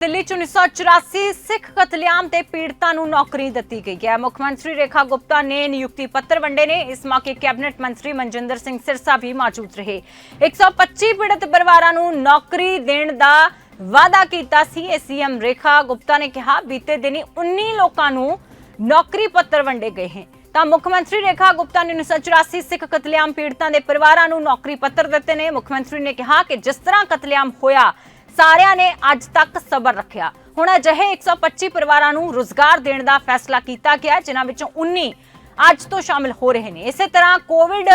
दिल्ली 1984 सिख कतलेआम ते पीड़ितां नूं नौकरी दित्ती गई है। मुख्यमंत्री रेखा गुप्ता ने नियुक्ति पत्र वंडे ने। इस मौके कैबिनेट मंत्री मनजिंदर सिंह सिरसा भी मौजूद रहे। 125 पीड़ित परिवारां नूं नौकरी देण दा वादा कीता सी। सीएम रेखा गुप्ता ने कहा बीते दिनी 19 लोकां नूं नौकरी पत्र वंडे गए हैं। ਤਾਂ ਮੁੱਖ ਮੰਤਰੀ ਰੇਖਾ ਗੁਪਤਾ ਨੇ 1984 ਸਿੱਖ ਕਤਲੇਆਮ ਪੀੜਤਾਂ ਦੇ ਪਰਿਵਾਰਾਂ ਨੂੰ ਨੌਕਰੀ ਪੱਤਰ ਦਿੱਤੇ ਨੇ। ਮੁੱਖ ਮੰਤਰੀ ਨੇ ਕਿਹਾ ਕਿ ਜਿਸ ਤਰ੍ਹਾਂ ਕਤਲੇਆਮ ਹੋਇਆ ਸਾਰਿਆਂ ਨੇ ਅੱਜ ਤੱਕ ਸਬਰ ਰੱਖਿਆ। ਹੁਣ ਅਜਿਹੇ 125 ਪਰਿਵਾਰਾਂ ਨੂੰ ਰੁਜ਼ਗਾਰ ਦੇਣ ਦਾ ਫੈਸਲਾ ਕੀਤਾ ਗਿਆ, ਜਿਨ੍ਹਾਂ ਵਿੱਚੋਂ 19 ਅੱਜ ਤੋਂ ਸ਼ਾਮਿਲ ਹੋ ਰਹੇ ਨੇ। ਇਸੇ ਤਰ੍ਹਾਂ ਕੋਵਿਡ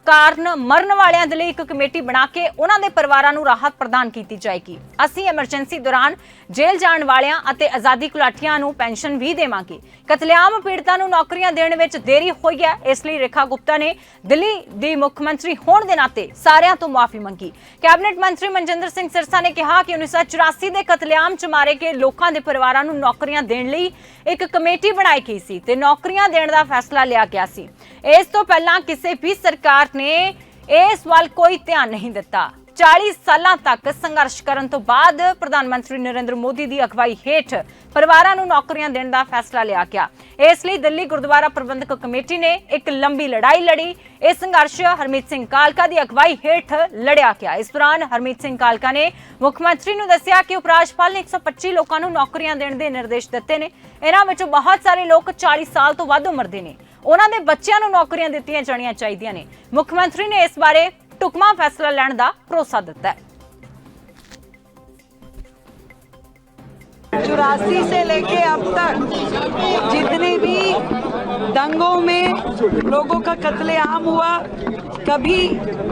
ਕਾਰਨ ਮਰਨ ਵਾਲਿਆਂ ਦੇ ਲਈ ਇੱਕ ਕਮੇਟੀ ਬਣਾ ਕੇ ਉਹਨਾਂ ਦੇ ਪਰਿਵਾਰਾਂ ਨੂੰ ਰਾਹਤ ਪ੍ਰਦਾਨ ਕੀਤੀ ਜਾਏਗੀ। ਅਸੀਂ ਐਮਰਜੈਂਸੀ ਦੌਰਾਨ ਜੇਲ੍ਹ ਜਾਣ ਵਾਲਿਆਂ ਅਤੇ ਆਜ਼ਾਦੀ ਘੁਲਾਟੀਆਂ ਨੂੰ ਪੈਨਸ਼ਨ ਵੀ ਦੇਵਾਂਗੇ। ਕਤਲੇਆਮ ਪੀੜਤਾਂ ਨੂੰ ਨੌਕਰੀਆਂ ਦੇਣ ਵਿੱਚ ਦੇਰੀ ਹੋਈ ਹੈ, ਇਸ ਲਈ ਰੇਖਾ ਗੁਪਤਾ ਨੇ ਦਿੱਲੀ ਦੀ ਮੁੱਖ ਮੰਤਰੀ ਹੋਣ ਦੇ ਨਾਤੇ ਸਾਰਿਆਂ ਤੋਂ ਮਾਫੀ ਮੰਗੀ। ਕੈਬਨਿਟ ਮੰਤਰੀ ਮਨਜਿੰਦਰ ਸਿੰਘ ਸਿਰਸਾ ਨੇ ਕਿਹਾ ਕਿ 1984 ਦੇ ਕਤਲੇਆਮ 'ਚ ਮਾਰੇ ਗਏ ਲੋਕਾਂ ਦੇ ਪਰਿਵਾਰਾਂ ਨੂੰ ਨੌਕਰੀਆਂ ਦੇਣ ਲਈ ਇੱਕ ਕਮੇਟੀ ਬਣਾਈ ਗਈ ਸੀ ਤੇ ਨੌਕਰੀਆਂ ਦੇਣ ਦਾ ਫੈਸਲਾ ਲਿਆ ਗਿਆ ਸੀ। ਇਸ ਤੋਂ ਪਹਿਲਾਂ ਕਿਸੇ ਵੀ ਸਰਕਾਰ ਨੇ ਇਸ ਵੱਲ ਕੋਈ ਧਿਆਨ ਨਹੀਂ ਦਿੱਤਾ। 40 ਸਾਲਾਂ ਤੱਕ ਸੰਘਰਸ਼ ਕਰਨ ਤੋਂ ਬਾਅਦ ਪ੍ਰਧਾਨ ਮੰਤਰੀ ਨਰਿੰਦਰ ਮੋਦੀ ਦੀ ਅਗਵਾਈ ਹੇਠ ਪਰਿਵਾਰਾਂ ਨੂੰ ਨੌਕਰੀਆਂ ਦੇਣ ਦਾ ਫੈਸਲਾ ਲਿਆ ਗਿਆ। ਇਸ ਲਈ ਦਿੱਲੀ ਗੁਰਦੁਆਰਾ ਪ੍ਰਬੰਧਕ ਕਮੇਟੀ ਨੇ ਇੱਕ ਲੰਬੀ ਲੜਾਈ ਲੜੀ। ਇਹ ਸੰਘਰਸ਼ ਹਰਮੀਤ ਸਿੰਘ ਕਾਲਕਾ ਦੀ ਅਗਵਾਈ ਹੇਠ ਲੜਿਆ ਗਿਆ। ਇਸ ਦੌਰਾਨ ਹਰਮੀਤ ਸਿੰਘ ਕਾਲਕਾ ਨੇ ਮੁੱਖ ਮੰਤਰੀ ਨੂੰ ਦੱਸਿਆ ਕਿ ਉਪ ਰਾਜਪਾਲ ਨੇ 125 ਲੋਕਾਂ ਨੂੰ ਨੌਕਰੀਆਂ ਦੇਣ ਦੇ ਨਿਰਦੇਸ਼ ਦਿੱਤੇ ਨੇ। ਇਹਨਾਂ ਵਿੱਚੋਂ ਬਹੁਤ ਸਾਰੇ ਲੋਕ 40 ਸਾਲ ਤੋਂ ਵੱਧ ਉਮਰ ਦੇ ਨੇ। ਉਹਨਾਂ ਦੇ ਬੱਚਿਆਂ ਨੂੰ ਨੌਕਰੀਆਂ ਦਿੱਤੀਆਂ ਜਾਣੀਆਂ ਚਾਹੀਦੀਆਂ ਨੇ। ਮੁੱਖ ਮੰਤਰੀ ਨੇ ਇਸ ਬਾਰੇ ਢੁਕਵਾਂ फैसला लेने का भरोसा दिता है। 84 से लेके अब तक जितने भी दंगों में लोगों का कत्लेआम हुआ, कभी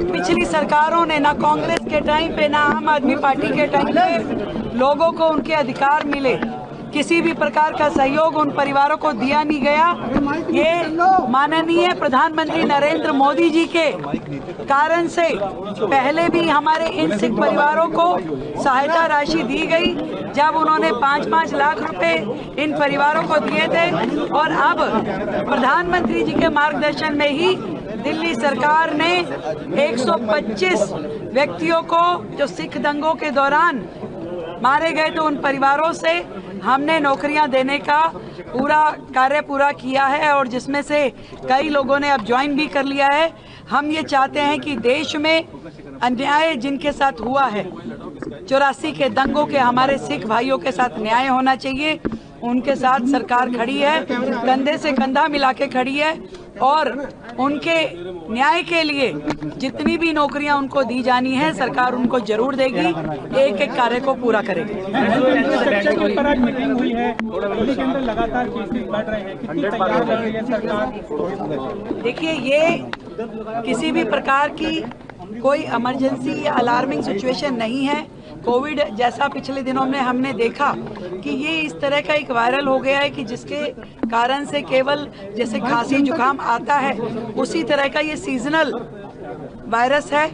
पिछली सरकारों ने ना कांग्रेस के टाइम पे ना आम आदमी पार्टी के टाइम पे लोगों को उनके अधिकार मिले, किसी भी प्रकार का सहयोग उन परिवारों को दिया नहीं गया। ये माननीय प्रधानमंत्री नरेंद्र मोदी जी के कारण से पहले भी हमारे इन सिख परिवारों को सहायता राशि दी गई, जब उन्होंने 5-5 लाख रुपए इन परिवारों को दिए थे। और अब प्रधानमंत्री जी के मार्गदर्शन में ही दिल्ली सरकार ने 125 व्यक्तियों को जो सिख दंगों के दौरान मारे गए तो उन परिवारों से हमने नौकरियां देने का कार्य पूरा किया है, और जिसमें से कई लोगों ने अब ज्वाइन भी कर लिया है। हम ये चाहते हैं कि देश में अन्याय जिनके साथ हुआ है, 84 के दंगों के हमारे सिख भाइयों के साथ न्याय होना चाहिए। उनके साथ सरकार खड़ी है, कंधे से कंधा मिला के खड़ी है, और उनके न्याय के लिए जितनी भी नौकरियां उनको दी जानी है सरकार उनको जरूर देगी। एक एक कार्य को पूरा करेगी। देखिए, ये किसी भी प्रकार की कोई इमरजेंसी या अलार्मिंग सिचुएशन नहीं है। कोविड जैसा पिछले दिनों में हमने देखा कि ये इस तरह का एक वायरल हो गया है कि जिसके कारण से केवल जैसे खांसी जुकाम आता है उसी तरह का ये सीजनल वायरस है,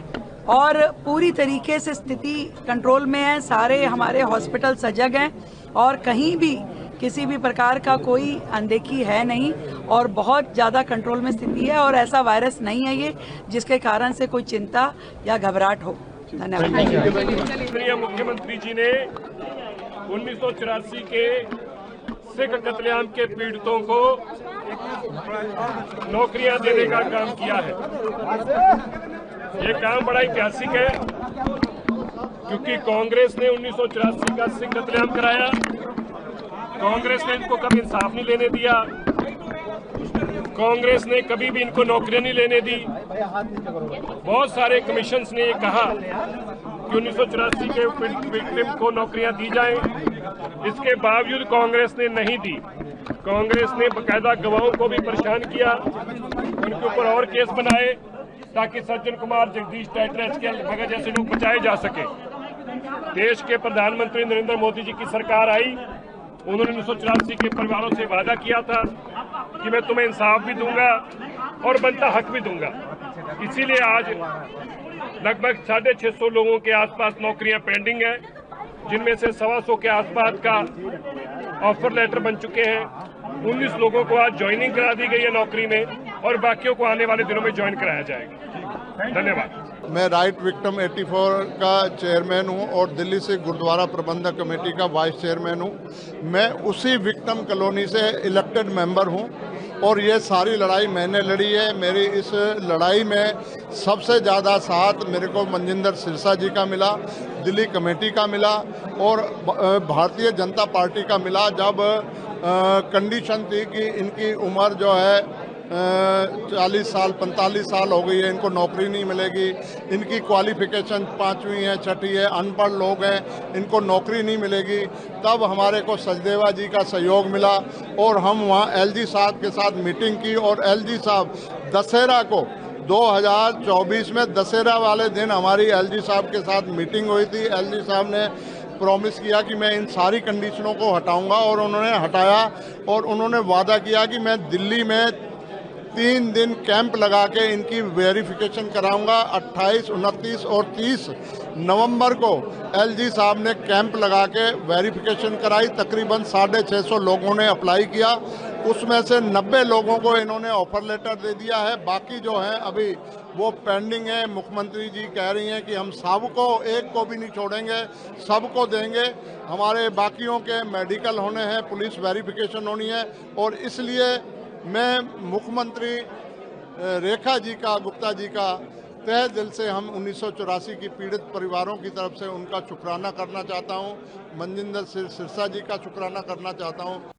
और पूरी तरीके से स्थिति कंट्रोल में है। सारे हमारे हॉस्पिटल सजग हैं और कहीं भी किसी भी प्रकार का कोई अनदेखी है नहीं, और बहुत ज़्यादा कंट्रोल में स्थिति है, और ऐसा वायरस नहीं है ये जिसके कारण से कोई चिंता या घबराहट हो। धन्यवाद। मुख्यमंत्री जी ने 1984 के सिख कत्लेआम के पीड़ितों को नौकरियां देने का काम किया है। ये काम बड़ा ऐतिहासिक है, क्योंकि कांग्रेस ने 1984 का सिख कत्लेआम कराया। कांग्रेस ने इनको कभी इंसाफ नहीं लेने दिया, कांग्रेस ने कभी भी इनको नौकरियां नहीं लेने दी। बहुत सारे कमीशंस ने ये कहा कि 1984 के विक्टिम को नौकरियां दी जाएं, इसके बावजूद कांग्रेस ने नहीं दी। कांग्रेस ने बकायदा गवाहों को भी परेशान किया, उनके ऊपर और केस बनाए ताकि सज्जन कुमार, जगदीश टाइटर, एचके भगत जैसे लोग बचाए जा सके। देश के प्रधानमंत्री नरेंद्र मोदी जी की सरकार आई, उन्होंने 1984 के परिवारों से वादा किया था कि मैं तुम्हें इंसाफ भी दूंगा और बनता हक भी दूंगा। इसीलिए आज लगभग 650 लोगों के आसपास नौकरियां पेंडिंग हैं, जिनमें से 125 के आसपास का ऑफर लेटर बन चुके हैं। 19 लोगों को आज ज्वाइनिंग करा दी गई है नौकरी में, और बाकियों को आने वाले दिनों में ज्वाइन कराया जाएगा। धन्यवाद। मैं राइट विक्टिम 84 का चेयरमैन हूं और दिल्ली से गुरुद्वारा प्रबंधक कमेटी का वाइस चेयरमैन हूं। मैं उसी विक्टिम कॉलोनी से इलेक्टेड मेंबर हूं और ये सारी लड़ाई मैंने लड़ी है। मेरी इस लड़ाई में सबसे ज़्यादा साथ मेरे को मनजिंदर सिरसा जी का मिला, दिल्ली कमेटी का मिला और भारतीय जनता पार्टी का मिला। जब कंडीशन थी कि इनकी उम्र जो है 40 साल 45 साल हो गई है, इनको नौकरी नहीं मिलेगी, इनकी क्वालिफिकेशन 5वीं है 6ठी है, अनपढ़ लोग हैं, इनको नौकरी नहीं मिलेगी। तब हमारे को सचदेवा जी का सहयोग मिला और हम वहाँ एलजी साहब के साथ मीटिंग की और एलजी साहब दशहरा को 2024 में दशहरा वाले दिन हमारी एलजी साहब के साथ मीटिंग हुई थी। एलजी साहब ने प्रॉमिस किया कि मैं इन सारी कंडीशनों को हटाऊंगा और उन्होंने हटाया और उन्होंने वादा किया कि मैं दिल्ली में 3 दिन कैंप लगा के इनकी वेरिफिकेशन कराऊंगा। 28, 29 और 30 नवंबर को एलजी साहब ने कैंप लगा के वेरिफिकेशन कराई। तकरीबन 650 लोगों ने अप्लाई किया, उसमें से 90 लोगों को इन्होंने ऑफर लेटर दे दिया है। बाकी जो है अभी वो पेंडिंग है। मुख्यमंत्री जी कह रही हैं कि हम सबको, एक को भी नहीं छोड़ेंगे, सबको देंगे। हमारे बाकियों के मेडिकल होने हैं, पुलिस वेरिफिकेशन होनी है और इसलिए मैं मुख्यमंत्री रेखा जी का, गुप्ता जी का तहे दिल से हम 1984 की पीड़ित परिवारों की तरफ से उनका शुक्राना करना चाहता हूं। मनजिंदर सिरसा जी का शुक्राना करना चाहता हूं।